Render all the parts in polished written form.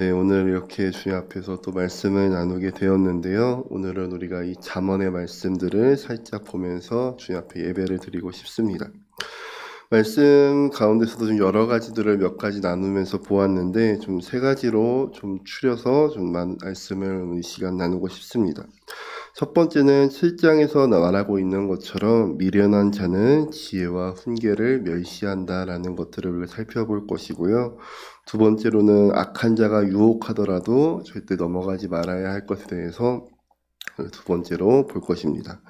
네, 오늘 이렇게 주님 앞에서 또 말씀을 나누게 되었는데요. 오늘은 우리가 이 잠언의 말씀들을 살짝 보면서 주님 앞에 예배를 드리고 싶습니다. 말씀 가운데서도 좀 여러 가지들을 몇 가지 나누면서 보았는데 좀 세 가지로 좀 추려서 좀 말씀을 이 시간 나누고 싶습니다. 첫 번째는 7장에서 말하고 있는 것처럼 미련한 자는 지혜와 훈계를 멸시한다라는 것들을 우리가 살펴볼 것이고요. 두 번째로는 악한 자가 유혹하더라도 절대 넘어가지 말아야 할 것에 대해서 두 번째로 볼 것입니다.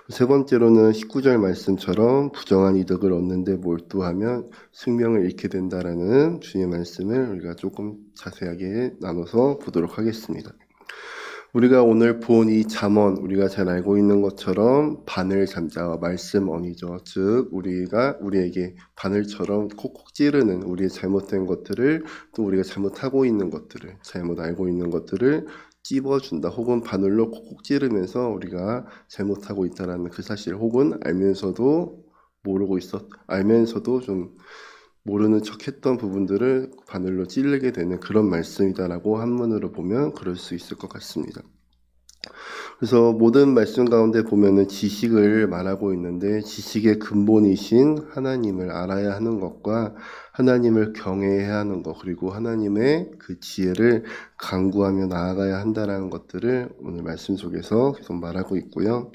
세 번째로는 19절 말씀처럼 부정한 이득을 얻는데 몰두하면 생명을 잃게 된다라는 주님의 말씀을 우리가 조금 자세하게 나눠서 보도록 하겠습니다. 우리가 오늘 본 이 잠언, 우리가 잘 알고 있는 것처럼 바늘 잠자와 말씀 언이죠. 즉 우리가 우리에게 바늘처럼 콕콕 찌르는 우리의 잘못된 것들을, 또 우리가 잘못하고 있는 것들을, 잘못 알고 있는 것들을 찝어준다, 혹은 바늘로 콕콕 찌르면서 우리가 잘못하고 있다라는 그 사실, 혹은 알면서도 좀 모르는 척했던 부분들을 바늘로 찌르게 되는 그런 말씀이다라고 한문으로 보면 그럴 수 있을 것 같습니다. 그래서 모든 말씀 가운데 보면은 지식을 말하고 있는데, 지식의 근본이신 하나님을 알아야 하는 것과 하나님을 경외해야 하는 것, 그리고 하나님의 그 지혜를 간구하며 나아가야 한다는 것들을 오늘 말씀 속에서 계속 말하고 있고요.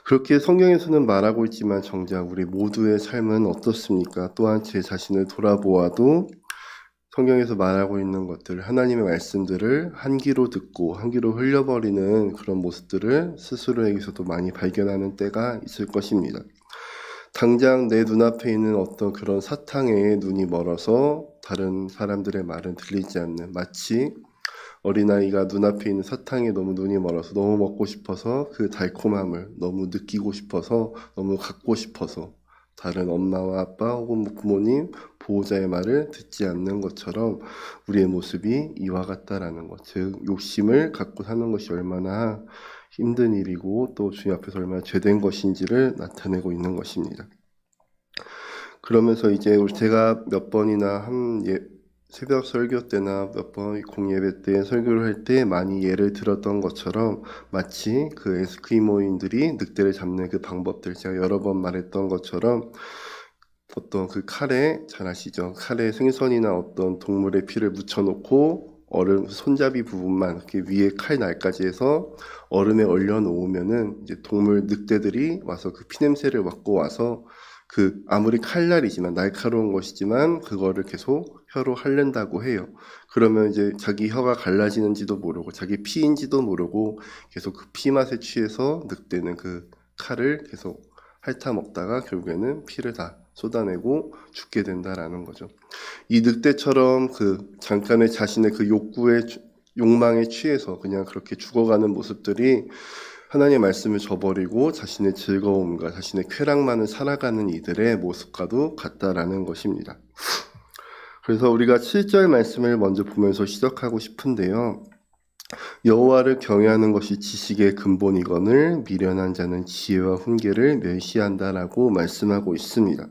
그렇게 성경에서는 말하고 있지만 정작 우리 모두의 삶은 어떻습니까? 또한 제 자신을 돌아보아도 성경에서 말하고 있는 것들, 하나님의 말씀들을 한 귀로 듣고 한 귀로 흘려버리는 그런 모습들을 스스로에게서도 많이 발견하는 때가 있을 것입니다. 당장 내 눈앞에 있는 어떤 그런 사탕에 눈이 멀어서 다른 사람들의 말은 들리지 않는, 마치 어린아이가 눈앞에 있는 사탕에 너무 눈이 멀어서 너무 먹고 싶어서 그 달콤함을 너무 느끼고 싶어서, 너무 갖고 싶어서 다른 엄마와 아빠 혹은 부모님, 보호자의 말을 듣지 않는 것처럼 우리의 모습이 이와 같다라는 것, 즉 욕심을 갖고 사는 것이 얼마나 힘든 일이고 또 주님 앞에서 얼마나 죄된 것인지를 나타내고 있는 것입니다. 그러면서 이제 제가 몇 번이나 새벽 설교 때나 몇 번 공예배 때 설교를 할 때 많이 예를 들었던 것처럼, 마치 그 에스키모인들이 늑대를 잡는 그 방법들, 제가 여러 번 말했던 것처럼, 어떤 그 칼에, 잘 아시죠? 칼에 생선이나 어떤 동물의 피를 묻혀놓고 얼음 손잡이 부분만 이렇게 위에 칼 날까지 해서 얼음에 얼려 놓으면은 이제 늑대들이 와서 그 피냄새를 맡고 와서 그 아무리 칼날이지만, 날카로운 것이지만 그거를 계속 혀로 핥는다고 해요. 그러면 이제 자기 혀가 갈라지는지도 모르고 자기 피인지도 모르고 계속 그 피 맛에 취해서 늑대는 그 칼을 계속 핥아 먹다가 결국에는 피를 다 쏟아내고 죽게 된다라는 거죠. 이 늑대처럼 그 잠깐의 자신의 그 욕망에 취해서 그냥 그렇게 죽어가는 모습들이 하나님의 말씀을 저버리고 자신의 즐거움과 자신의 쾌락만을 살아가는 이들의 모습과도 같다라는 것입니다. 그래서 우리가 7절 말씀을 먼저 보면서 시작하고 싶은데요. 여호와를 경외하는 것이 지식의 근본이거늘 미련한 자는 지혜와 훈계를 멸시한다라고 말씀하고 있습니다.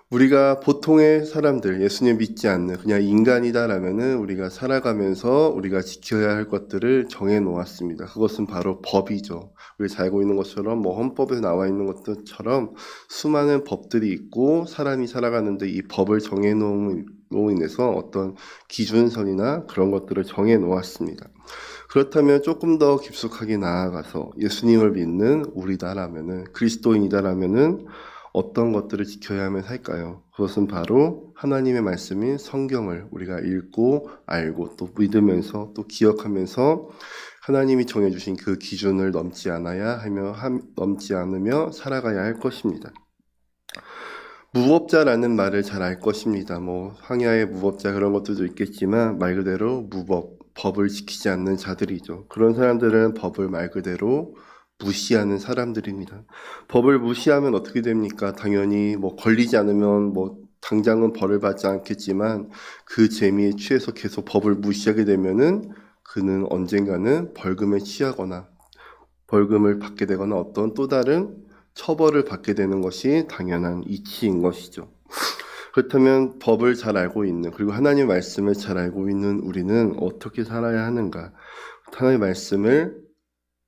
우리가 보통의 사람들, 예수님 믿지 않는 그냥 인간이다라면은 우리가 살아가면서 우리가 지켜야 할 것들을 정해 놓았습니다. 그것은 바로 법이죠. 우리가 잘 알고 있는 것처럼 헌법에 나와 있는 것들처럼 수많은 법들이 있고, 사람이 살아가는데 이 법을 정해 놓음으로 인해서 어떤 기준선이나 그런 것들을 정해 놓았습니다. 그렇다면 조금 더 깊숙하게 나아가서 예수님을 믿는 우리다라면은, 그리스도인이다라면은 어떤 것들을 지켜야 하면 살까요? 그것은 바로 하나님의 말씀인 성경을 우리가 읽고 알고 또 믿으면서 또 기억하면서 하나님이 정해주신 그 기준을 넘지 않으며 살아가야 할 것입니다. 무법자라는 말을 잘 알 것입니다. 황야의 무법자 그런 것들도 있겠지만 말 그대로 법을 지키지 않는 자들이죠. 그런 사람들은 법을 말 그대로 무시하는 사람들입니다. 법을 무시하면 어떻게 됩니까? 당연히 걸리지 않으면 당장은 벌을 받지 않겠지만 그 재미에 취해서 계속 법을 무시하게 되면은 그는 언젠가는 벌금에 취하거나 벌금을 받게 되거나 어떤 또 다른 처벌을 받게 되는 것이 당연한 이치인 것이죠. 그렇다면 법을 잘 알고 있는, 그리고 하나님의 말씀을 잘 알고 있는 우리는 어떻게 살아야 하는가? 하나님의 말씀을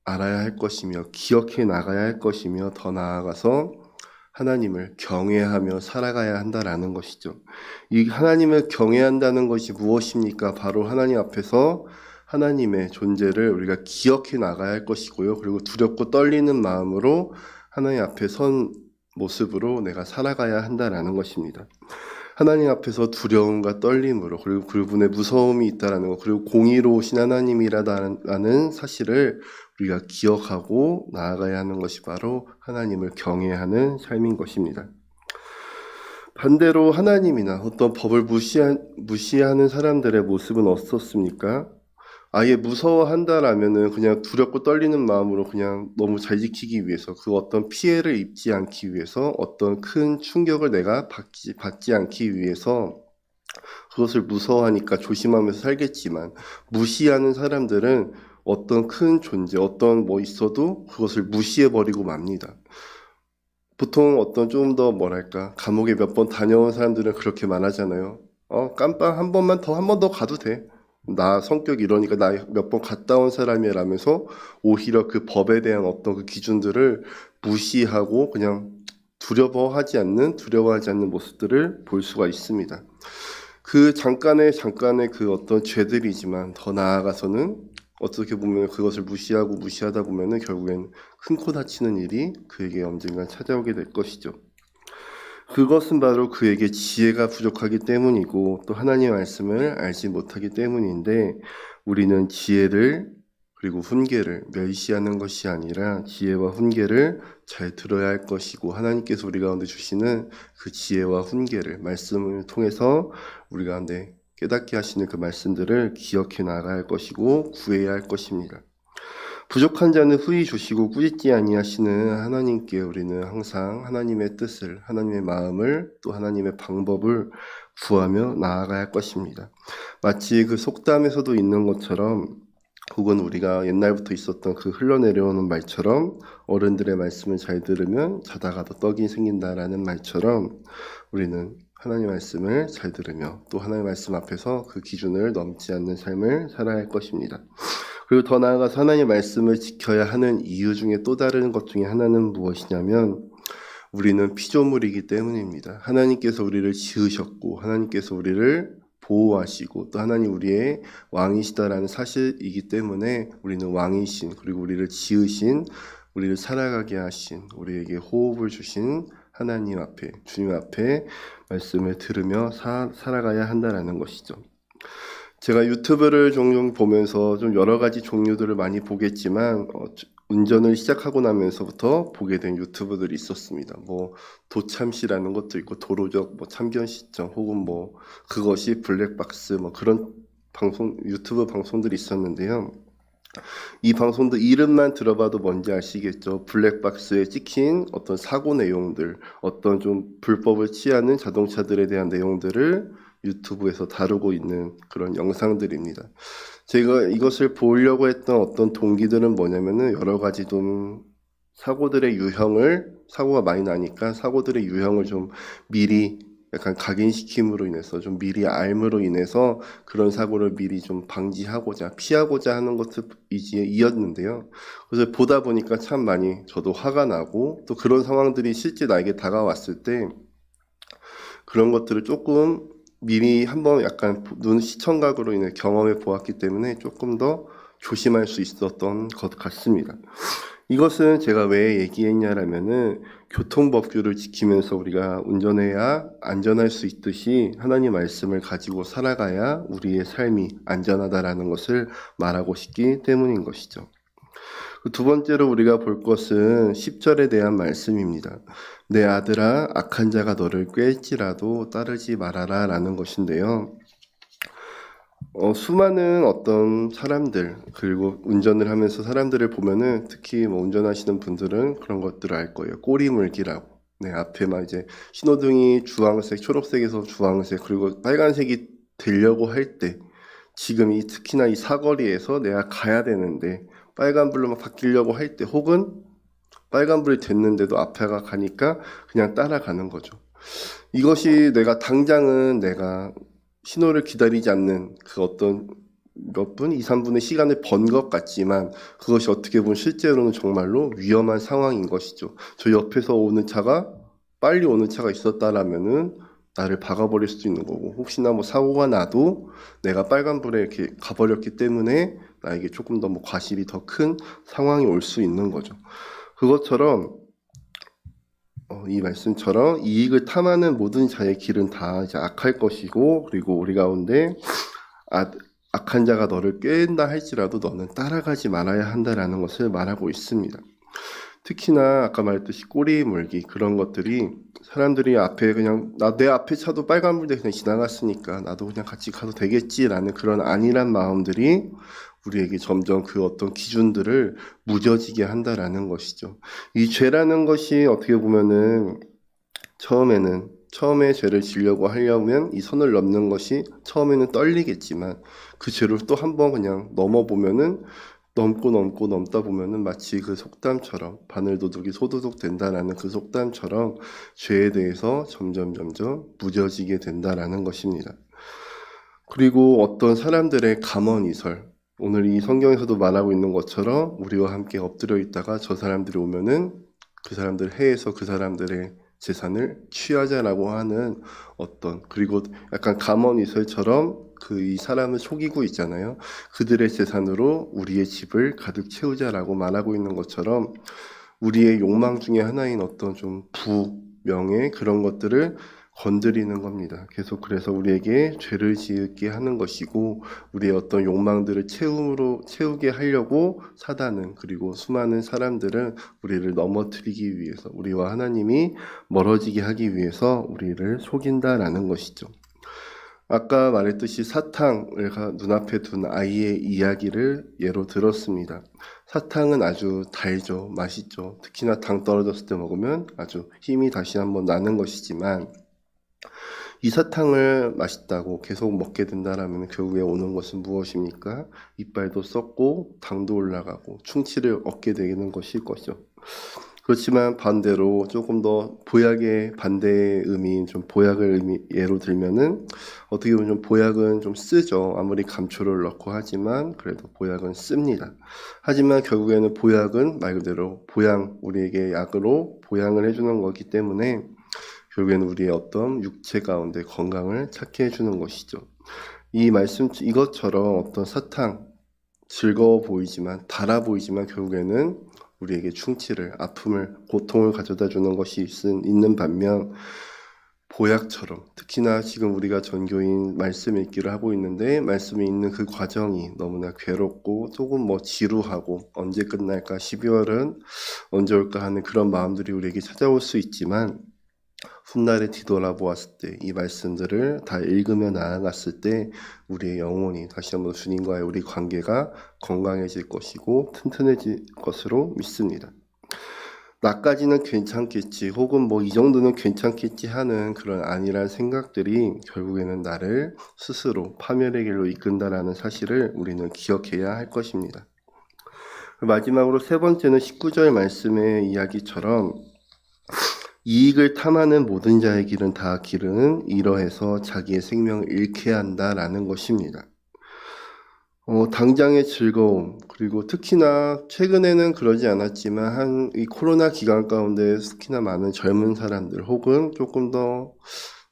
알아야 할 것이며 기억해 나가야 할 것이며 더 나아가서 하나님을 경외하며 살아가야 한다라는 것이죠. 이 하나님을 경외한다는 것이 무엇입니까? 바로 하나님 앞에서 하나님의 존재를 우리가 기억해 나가야 할 것이고요. 그리고 두렵고 떨리는 마음으로 하나님 앞에 선 모습으로 내가 살아가야 한다라는 것입니다. 하나님 앞에서 두려움과 떨림으로, 그리고 그분의 무서움이 있다라는 것, 그리고 공의로우신 하나님이라는 사실을 우리가 기억하고 나아가야 하는 것이 바로 하나님을 경외하는 삶인 것입니다. 반대로 하나님이나 어떤 법을 무시하는 사람들의 모습은 어떻습니까? 아예 무서워한다라면은 그냥 두렵고 떨리는 마음으로 그냥 너무 잘 지키기 위해서, 그 어떤 피해를 입지 않기 위해서, 어떤 큰 충격을 내가 받지 않기 위해서 그것을 무서워하니까 조심하면서 살겠지만, 무시하는 사람들은 어떤 큰 존재, 어떤 뭐 있어도 그것을 무시해버리고 맙니다. 보통 어떤 좀 더 뭐랄까, 감옥에 몇 번 다녀온 사람들은 그렇게 말하잖아요. 깜빡 한 번 더 가도 돼. 나 성격 이러니까 나 몇 번 갔다 온 사람이라면서 오히려 그 법에 대한 어떤 그 기준들을 무시하고 그냥 두려워하지 않는 모습들을 볼 수가 있습니다. 그 잠깐의 그 어떤 죄들이지만 더 나아가서는 어떻게 보면 그것을 무시하다 보면은 결국엔 큰 코 다치는 일이 그에게 언젠가 찾아오게 될 것이죠. 그것은 바로 그에게 지혜가 부족하기 때문이고 또 하나님의 말씀을 알지 못하기 때문인데, 우리는 지혜를 그리고 훈계를 멸시하는 것이 아니라 지혜와 훈계를 잘 들어야 할 것이고, 하나님께서 우리 가운데 주시는 그 지혜와 훈계를 말씀을 통해서 우리 가운데 깨닫게 하시는 그 말씀들을 기억해 나가야 할 것이고 구해야 할 것입니다. 부족한 자는 후히 주시고 꾸짖지 아니하시는 하나님께 우리는 항상 하나님의 뜻을, 하나님의 마음을, 또 하나님의 방법을 구하며 나아가야 할 것입니다. 마치 그 속담에서도 있는 것처럼, 혹은 우리가 옛날부터 있었던 그 흘러내려오는 말처럼, 어른들의 말씀을 잘 들으면 자다가도 떡이 생긴다라는 말처럼, 우리는 하나님의 말씀을 잘 들으며 또 하나님의 말씀 앞에서 그 기준을 넘지 않는 삶을 살아야 할 것입니다. 그리고 더 나아가서 하나님의 말씀을 지켜야 하는 이유 중에 또 다른 것 중에 하나는 무엇이냐면, 우리는 피조물이기 때문입니다. 하나님께서 우리를 지으셨고 하나님께서 우리를 보호하시고 또 하나님 우리의 왕이시다라는 사실이기 때문에, 우리는 왕이신, 그리고 우리를 지으신, 우리를 살아가게 하신, 우리에게 호흡을 주신 하나님 앞에, 주님 앞에 말씀을 들으며 살아가야 한다라는 것이죠. 제가 유튜브를 종종 보면서 좀 여러 가지 종류들을 많이 보겠지만, 운전을 시작하고 나면서부터 보게 된 유튜브들이 있었습니다. 뭐 도참시라는 것도 있고, 도로적 뭐 참견 시점, 혹은 뭐 그것이 블랙박스, 뭐 그런 유튜브 방송들이 있었는데요. 이 방송도 이름만 들어봐도 뭔지 아시겠죠? 블랙박스에 찍힌 어떤 사고 내용들, 어떤 좀 불법을 취하는 자동차들에 대한 내용들을 유튜브에서 다루고 있는 그런 영상들입니다. 제가 이것을 보려고 했던 어떤 동기들은 뭐냐면은, 여러 가지 좀 사고가 많이 나니까 사고들의 유형을 좀 미리 약간 각인시킴으로 인해서, 좀 미리 알므로 인해서 그런 사고를 미리 좀 피하고자 하는 것이었는데요. 그래서 보다 보니까 참 많이 저도 화가 나고, 또 그런 상황들이 실제 나에게 다가왔을 때 그런 것들을 조금 미리 한번 약간 시청각으로 인해 경험해 보았기 때문에 조금 더 조심할 수 있었던 것 같습니다. 이것은 제가 왜 얘기했냐라면은, 교통법규를 지키면서 우리가 운전해야 안전할 수 있듯이 하나님 말씀을 가지고 살아가야 우리의 삶이 안전하다라는 것을 말하고 싶기 때문인 것이죠. 두 번째로 우리가 볼 것은 10절에 대한 말씀입니다. 내 아들아, 악한 자가 너를 꾀일지라도 따르지 말아라 라는 것인데요. 수많은 어떤 사람들, 그리고 운전을 하면서 사람들을 보면은, 특히 뭐 운전하시는 분들은 그런 것들을 알 거예요. 꼬리물기라고. 네, 앞에 막 이제 신호등이 주황색, 초록색에서 주황색, 그리고 빨간색이 되려고 할 때, 지금 특히나 이 사거리에서 내가 가야 되는데 빨간불로 바뀌려고 할 때, 혹은 빨간불이 됐는데도 앞에가 가니까 그냥 따라가는 거죠. 이것이 내가 당장은 내가 신호를 기다리지 않는 그 어떤 몇 분, 2, 3분의 시간을 번 것 같지만 그것이 어떻게 보면 실제로는 정말로 위험한 상황인 것이죠. 저 옆에서 오는 차가 빨리 오는 차가 있었다라면은 나를 박아버릴 수도 있는 거고, 혹시나 뭐 사고가 나도 내가 빨간불에 이렇게 가버렸기 때문에 나에게 조금 더 뭐 과실이 더 큰 상황이 올 수 있는 거죠. 그것처럼 이 말씀처럼 이익을 탐하는 모든 자의 길은 다 이제 악할 것이고, 그리고 우리 가운데 악한 자가 너를 꾀한다 할지라도 너는 따라가지 말아야 한다라는 것을 말하고 있습니다. 특히나 아까 말했듯이 꼬리 물기 그런 것들이 사람들이 앞에 그냥 내 앞에 차도 빨간불에 그냥 지나갔으니까 나도 그냥 같이 가도 되겠지라는 그런 안일한 마음들이 우리에게 점점 그 어떤 기준들을 무뎌지게 한다라는 것이죠. 이 죄라는 것이 어떻게 보면은 처음에 죄를 지려고 하려면 이 선을 넘는 것이 처음에는 떨리겠지만 그 죄를 또 한번 그냥 넘어보면은 넘다 보면은 마치 그 속담처럼 바늘도둑이 소도둑 된다라는 그 속담처럼 죄에 대해서 점점 무뎌지게 된다라는 것입니다. 그리고 어떤 사람들의 감언이설, 오늘 이 성경에서도 말하고 있는 것처럼 우리와 함께 엎드려 있다가 저 사람들이 오면은 그 사람들 해에서 그 사람들의 재산을 취하자라고 하는 어떤, 그리고 약간 감언이설처럼 이 사람을 속이고 있잖아요. 그들의 재산으로 우리의 집을 가득 채우자라고 말하고 있는 것처럼 우리의 욕망 중에 하나인 어떤 좀 명예 그런 것들을 건드리는 겁니다. 계속 그래서 우리에게 죄를 지게 하는 것이고 우리의 어떤 욕망들을 채우게 하려고 사단은, 그리고 수많은 사람들은 우리를 넘어뜨리기 위해서, 우리와 하나님이 멀어지게 하기 위해서 우리를 속인다라는 것이죠. 아까 말했듯이 사탕을 눈앞에 둔 아이의 이야기를 예로 들었습니다. 사탕은 아주 달죠, 맛있죠. 특히나 당 떨어졌을 때 먹으면 아주 힘이 다시 한번 나는 것이지만 이 사탕을 맛있다고 계속 먹게 된다라면 결국에 오는 것은 무엇입니까? 이빨도 썩고 당도 올라가고 충치를 얻게 되는 것일 것이죠. 그렇지만 반대로 조금 더 보약의 반대의 의미인 좀 보약을 예로 들면은 어떻게 보면 좀 보약은 좀 쓰죠. 아무리 감초를 넣고 하지만 그래도 보약은 씁니다. 하지만 결국에는 보약은 말 그대로 우리에게 약으로 보양을 해주는 거기 때문에 결국에는 우리의 어떤 육체 가운데 건강을 찾게 해주는 것이죠. 이것처럼 어떤 사탕, 즐거워 보이지만, 달아 보이지만 결국에는 우리에게 충치를, 아픔을, 고통을 가져다 주는 것이 있는 반면 보약처럼, 특히나 지금 우리가 전교인 말씀 읽기를 하고 있는데 말씀이 있는 그 과정이 너무나 괴롭고 조금 지루하고 언제 끝날까, 12월은 언제 올까 하는 그런 마음들이 우리에게 찾아올 수 있지만 훗날에 뒤돌아보았을 때 이 말씀들을 다 읽으며 나아갔을 때 우리의 영혼이 다시 한번 주님과의 우리 관계가 건강해질 것이고 튼튼해질 것으로 믿습니다. 나까지는 괜찮겠지, 혹은 이 정도는 괜찮겠지 하는 그런 안일한 생각들이 결국에는 나를 스스로 파멸의 길로 이끈다라는 사실을 우리는 기억해야 할 것입니다. 마지막으로 세 번째는 19절 말씀의 이야기처럼 이익을 탐하는 모든 자의 길은 다 이러해서 자기의 생명을 잃게 한다라는 것입니다. 당장의 즐거움, 그리고 특히나 최근에는 그러지 않았지만 이 코로나 기간 가운데 특히나 많은 젊은 사람들 혹은 조금 더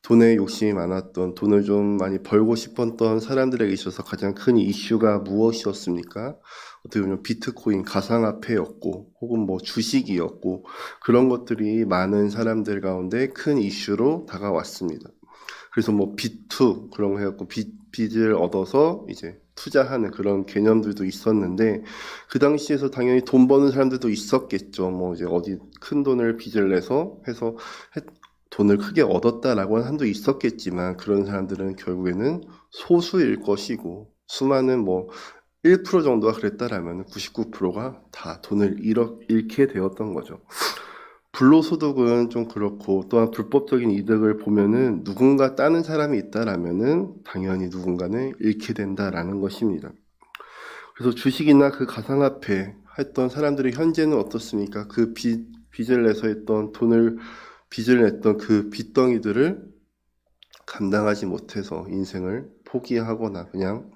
돈에 욕심이 많았던, 돈을 좀 많이 벌고 싶었던 사람들에게 있어서 가장 큰 이슈가 무엇이었습니까? 어떻게 보면 비트코인, 가상화폐였고 혹은 주식이었고 그런 것들이 많은 사람들 가운데 큰 이슈로 다가왔습니다. 그래서 비투 그런 거 해갖고 빚을 얻어서 이제 투자하는 그런 개념들도 있었는데 그 당시에서 당연히 돈 버는 사람들도 있었겠죠. 이제 어디 큰 돈을 빚을 내서 해서 돈을 크게 얻었다라고 하는 한도 있었겠지만 그런 사람들은 결국에는 소수일 것이고 수많은 1% 정도가 그랬다라면 99%가 다 돈을 잃게 되었던 거죠. 불로소득은 좀 그렇고 또한 불법적인 이득을 보면은 누군가 따는 사람이 있다라면은 당연히 누군가는 잃게 된다라는 것입니다. 그래서 주식이나 그 가상화폐 했던 사람들이 현재는 어떻습니까? 그 빚을 내서 했던 빚을 냈던 그 빚덩이들을 감당하지 못해서 인생을 포기하거나 그냥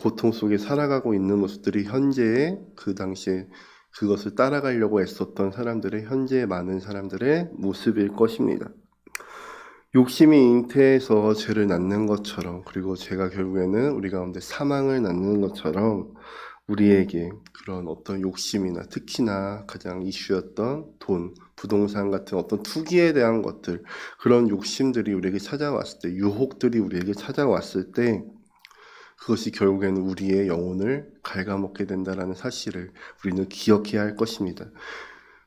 고통 속에 살아가고 있는 모습들이 현재의 그 당시에 그것을 따라가려고 애썼던 사람들의 현재의 많은 사람들의 모습일 것입니다. 욕심이 잉태해서 죄를 낳는 것처럼, 그리고 죄가 결국에는 우리 가운데 사망을 낳는 것처럼 우리에게 그런 어떤 욕심이나 특히나 가장 이슈였던 돈, 부동산 같은 어떤 투기에 대한 것들, 그런 욕심들이 우리에게 찾아왔을 때, 유혹들이 우리에게 찾아왔을 때 그것이 결국에는 우리의 영혼을 갉아먹게 된다는 사실을 우리는 기억해야 할 것입니다.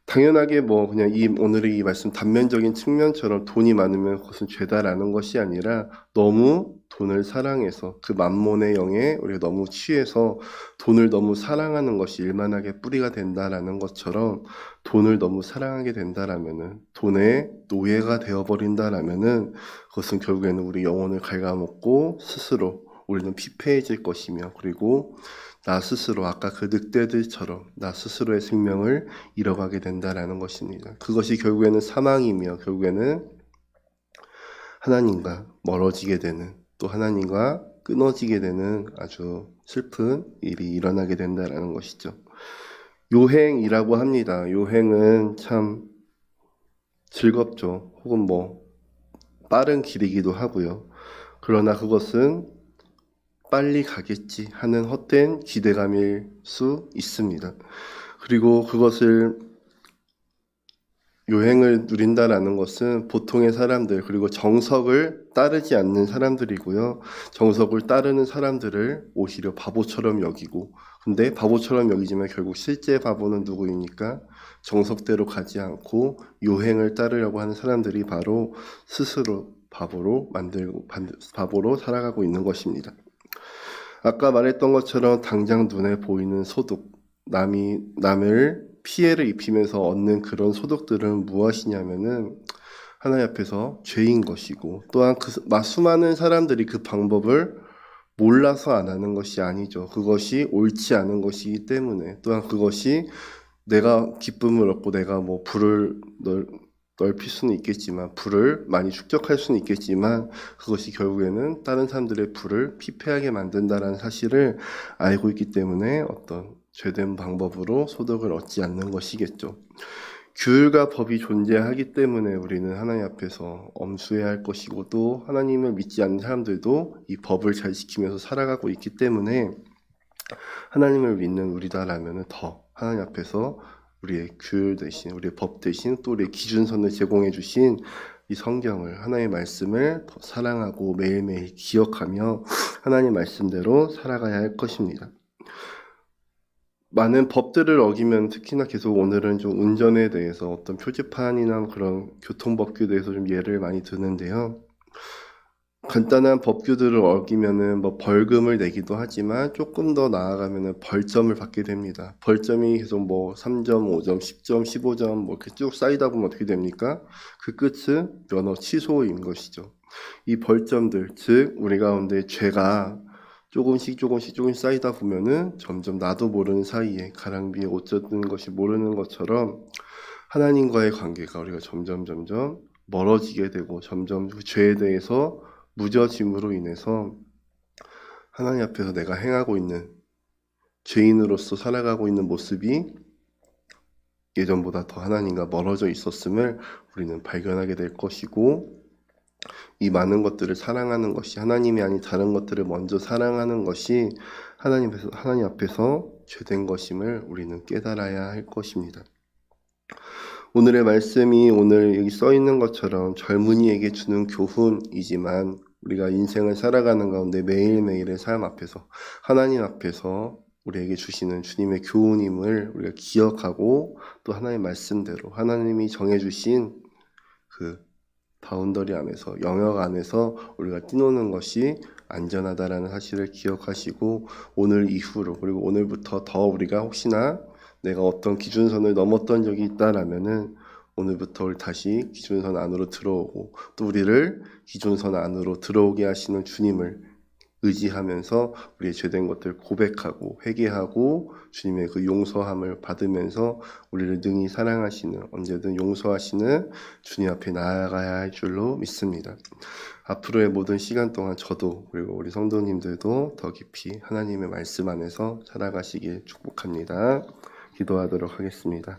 당연하게 그냥 오늘의 이 말씀 단면적인 측면처럼 돈이 많으면 그것은 죄다라는 것이 아니라 너무 돈을 사랑해서 그 만몬의 영에 우리가 너무 취해서 돈을 너무 사랑하는 것이 일만하게 뿌리가 된다라는 것처럼 돈을 너무 사랑하게 된다라면은 돈의 노예가 되어버린다라면은 그것은 결국에는 우리 영혼을 갉아먹고 스스로 우리는 피폐해질 것이며, 그리고 나 스스로 아까 그 늑대들처럼 나 스스로의 생명을 잃어가게 된다라는 것입니다. 그것이 결국에는 사망이며 결국에는 하나님과 멀어지게 되는, 또 하나님과 끊어지게 되는 아주 슬픈 일이 일어나게 된다라는 것이죠. 요행이라고 합니다. 요행은 참 즐겁죠. 혹은 빠른 길이기도 하고요. 그러나 그것은 빨리 가겠지 하는 헛된 기대감일 수 있습니다. 그리고 그것을 요행을 누린다라는 것은 보통의 사람들, 그리고 정석을 따르지 않는 사람들이고요. 정석을 따르는 사람들을 오히려 바보처럼 여기고, 근데 바보처럼 여기지만 결국 실제 바보는 누구입니까? 정석대로 가지 않고 요행을 따르려고 하는 사람들이 바로 스스로 바보로 살아가고 있는 것입니다. 아까 말했던 것처럼 당장 눈에 보이는 소득, 남을 피해를 입히면서 얻는 그런 소득들은 무엇이냐면은 하나님 앞에서 죄인 것이고, 또한 수많은 사람들이 그 방법을 몰라서 안 하는 것이 아니죠. 그것이 옳지 않은 것이기 때문에, 또한 그것이 내가 기쁨을 얻고 내가 불을 넓힐 수는 있겠지만, 불을 많이 축적할 수는 있겠지만 그것이 결국에는 다른 사람들의 불을 피폐하게 만든다는 사실을 알고 있기 때문에 어떤 죄된 방법으로 소득을 얻지 않는 것이겠죠. 규율과 법이 존재하기 때문에 우리는 하나님 앞에서 엄수해야 할 것이고, 또 하나님을 믿지 않는 사람들도 이 법을 잘 지키면서 살아가고 있기 때문에 하나님을 믿는 우리다라면 더 하나님 앞에서 우리의 규율 대신, 우리의 법 대신 또 우리의 기준선을 제공해 주신 이 성경을, 하나님의 말씀을 더 사랑하고 매일매일 기억하며 하나님 말씀대로 살아가야 할 것입니다. 많은 법들을 어기면, 특히나 계속 오늘은 좀 운전에 대해서 어떤 표지판이나 그런 교통법규에 대해서 좀 예를 많이 드는데요. 간단한 법규들을 어기면은 벌금을 내기도 하지만 조금 더 나아가면은 벌점을 받게 됩니다. 벌점이 계속 3점, 5점, 10점, 15점 이렇게 쭉 쌓이다 보면 어떻게 됩니까? 그 끝은 면허 취소인 것이죠. 이 벌점들, 즉 우리 가운데 죄가 조금씩 쌓이다 보면은 점점 나도 모르는 사이에 가랑비에 옷 젖는 것이 모르는 것처럼 하나님과의 관계가 우리가 점점 멀어지게 되고, 점점 그 죄에 대해서 무뎌짐으로 인해서 하나님 앞에서 내가 행하고 있는 죄인으로서 살아가고 있는 모습이 예전보다 더 하나님과 멀어져 있었음을 우리는 발견하게 될 것이고, 이 많은 것들을 사랑하는 것이, 하나님이 아닌 다른 것들을 먼저 사랑하는 것이 하나님 앞에서 죄된 것임을 우리는 깨달아야 할 것입니다. 오늘의 말씀이 오늘 여기 써 있는 것처럼 젊은이에게 주는 교훈이지만, 우리가 인생을 살아가는 가운데 매일매일의 삶 앞에서 하나님 앞에서 우리에게 주시는 주님의 교훈임을 우리가 기억하고, 또 하나님의 말씀대로 하나님이 정해주신 그 바운더리 안에서, 영역 안에서 우리가 뛰노는 것이 안전하다라는 사실을 기억하시고, 오늘 이후로, 그리고 오늘부터 더 우리가 혹시나 내가 어떤 기준선을 넘었던 적이 있다라면은 오늘부터 우리 다시 기준선 안으로 들어오고, 또 우리를 기준선 안으로 들어오게 하시는 주님을 의지하면서 우리의 죄된 것들 고백하고 회개하고 주님의 그 용서함을 받으면서 우리를 능히 사랑하시는, 언제든 용서하시는 주님 앞에 나아가야 할 줄로 믿습니다. 앞으로의 모든 시간 동안 저도 그리고 우리 성도님들도 더 깊이 하나님의 말씀 안에서 살아가시길 축복합니다. 기도하도록 하겠습니다.